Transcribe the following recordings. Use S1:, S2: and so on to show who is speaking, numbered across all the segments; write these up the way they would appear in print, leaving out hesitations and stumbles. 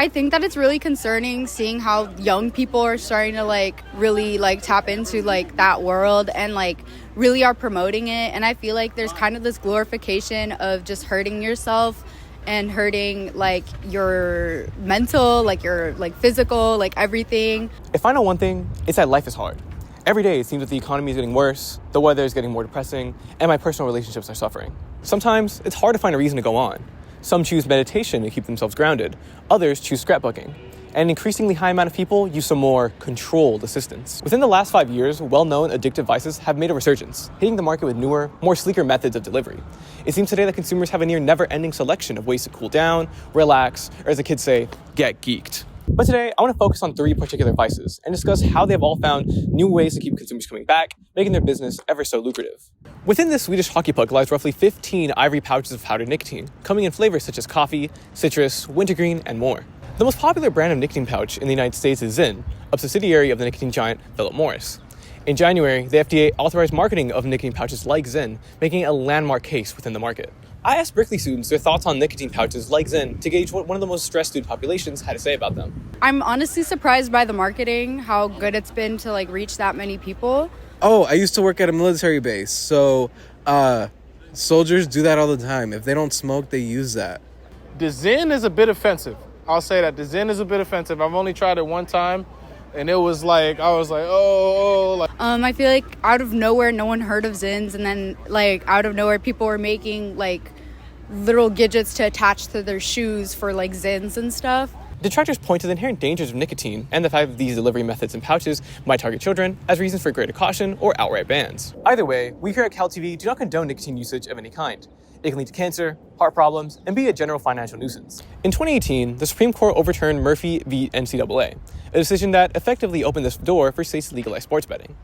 S1: I think that it's really concerning seeing how young people are starting to like really like tap into like that world and like really are promoting it. And I feel like there's kind of this glorification of just hurting yourself and hurting like your mental, like your like physical, like everything.
S2: If I know one thing, it's that life is hard. Every day it seems that the economy is getting worse, the weather is getting more depressing, and my personal relationships are suffering. Sometimes it's hard to find a reason to go on. Some choose meditation to keep themselves grounded. Others choose scrapbooking. And an increasingly high amount of people use some more controlled assistance. Within the last 5 years, well-known addictive vices have made a resurgence, hitting the market with newer, more sleeker methods of delivery. It seems today that consumers have a near never-ending selection of ways to cool down, relax, or as the kids say, get geeked. But today, I want to focus on 3 particular vices and discuss how they have all found new ways to keep consumers coming back, making their business ever so lucrative. Within this Swedish hockey puck lies roughly 15 ivory pouches of powdered nicotine, coming in flavors such as coffee, citrus, wintergreen, and more. The most popular brand of nicotine pouch in the United States is Zyn, a subsidiary of the nicotine giant Philip Morris. In January, the FDA authorized marketing of nicotine pouches like Zyn, making it a landmark case within the market. I asked Berkeley students their thoughts on nicotine pouches like Zyn to gauge what one of the most stressed student populations had to say about them.
S1: I'm honestly surprised by the marketing, how good it's been to like reach that many people.
S3: Oh, I used to work at a military base, so soldiers do that all the time. If they don't smoke, they use that.
S4: The Zyn is a bit offensive. I'll say that. The Zyn is a bit offensive. I've only tried it one time, and it was like, I was like, oh.
S1: I feel like out of nowhere, no one heard of Zyns, and then like out of nowhere, people were making like little gadgets to attach to their shoes for like Zyns and stuff.
S2: Detractors point to the inherent dangers of nicotine and the fact that these delivery methods and pouches might target children as reasons for greater caution or outright bans. Either way, we here at CalTV do not condone nicotine usage of any kind. It can lead to cancer, heart problems, and be a general financial nuisance. In 2018, the Supreme Court overturned Murphy v. NCAA, a decision that effectively opened this door for states to legalize sports betting.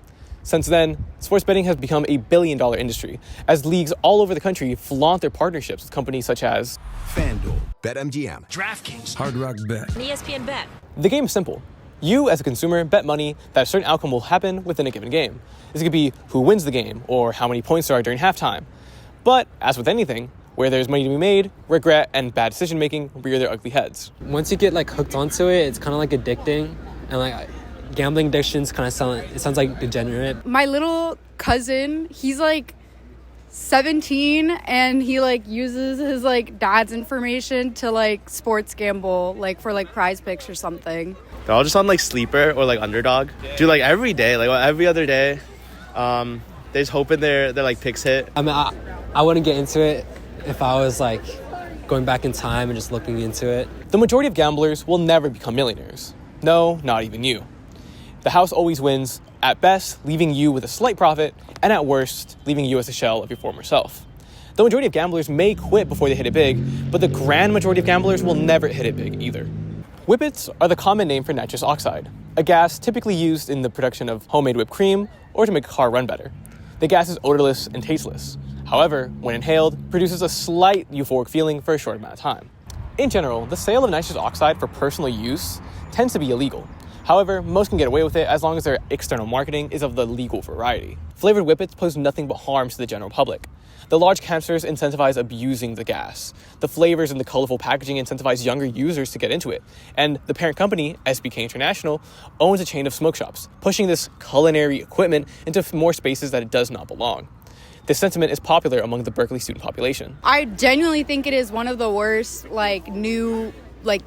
S2: Since then, sports betting has become a billion-dollar industry, as leagues all over the country flaunt their partnerships with companies such as
S5: FanDuel, BetMGM,
S6: DraftKings,
S5: Hard Rock Bet,
S6: and ESPN Bet.
S2: The game is simple. You, as a consumer, bet money that a certain outcome will happen within a given game. This could be who wins the game, or how many points there are during halftime. But, as with anything, where there's money to be made, regret and bad decision-making rear their ugly heads.
S7: Once you get like hooked onto it, it's kind of like addicting, and like gambling addictions kind of sounds like degenerate.
S1: My little cousin, he's like 17, and he like uses his like dad's information to like sports gamble, like for like Prize Picks or something.
S8: They're all just on like Sleeper or like Underdog. Dude, like every day, like every other day, they're just hoping their like picks hit.
S7: I mean, I wouldn't get into it if I was like going back in time and just looking into it.
S2: The majority of gamblers will never become millionaires. No, not even you. The house always wins, at best, leaving you with a slight profit, and at worst, leaving you as a shell of your former self. The majority of gamblers may quit before they hit it big, but the grand majority of gamblers will never hit it big either. Whippets are the common name for nitrous oxide, a gas typically used in the production of homemade whipped cream or to make a car run better. The gas is odorless and tasteless. However, when inhaled, produces a slight euphoric feeling for a short amount of time. In general, the sale of nitrous oxide for personal use tends to be illegal. However, most can get away with it as long as their external marketing is of the legal variety. Flavored whippets pose nothing but harm to the general public. The large canisters incentivize abusing the gas. The flavors and the colorful packaging incentivize younger users to get into it. And the parent company, SBK International, owns a chain of smoke shops, pushing this culinary equipment into more spaces that it does not belong. This sentiment is popular among the Berkeley student population.
S1: I genuinely think it is one of the worst new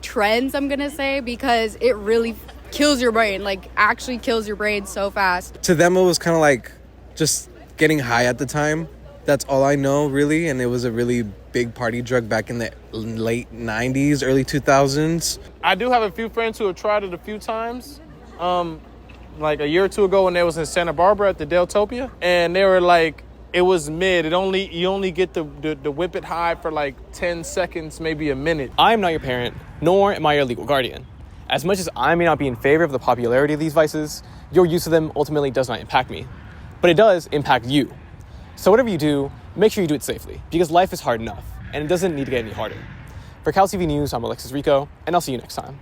S1: trends, I'm gonna say, because it really kills your brain, actually kills your brain so fast.
S3: To them, it was kind of like just getting high at the time. That's all I know, really. And it was a really big party drug back in the late 90s, early 2000s.
S4: I do have a few friends who have tried it a few times. Like a year or two ago when they was in Santa Barbara at the Deltopia. And they were like, it was mid. You only get the whip it high for like 10 seconds, maybe a minute.
S2: I am not your parent, nor am I your legal guardian. As much as I may not be in favor of the popularity of these vices, your use of them ultimately does not impact me. But it does impact you. So whatever you do, make sure you do it safely, because life is hard enough, and it doesn't need to get any harder. For CalTV News, I'm Alexis Rico, and I'll see you next time.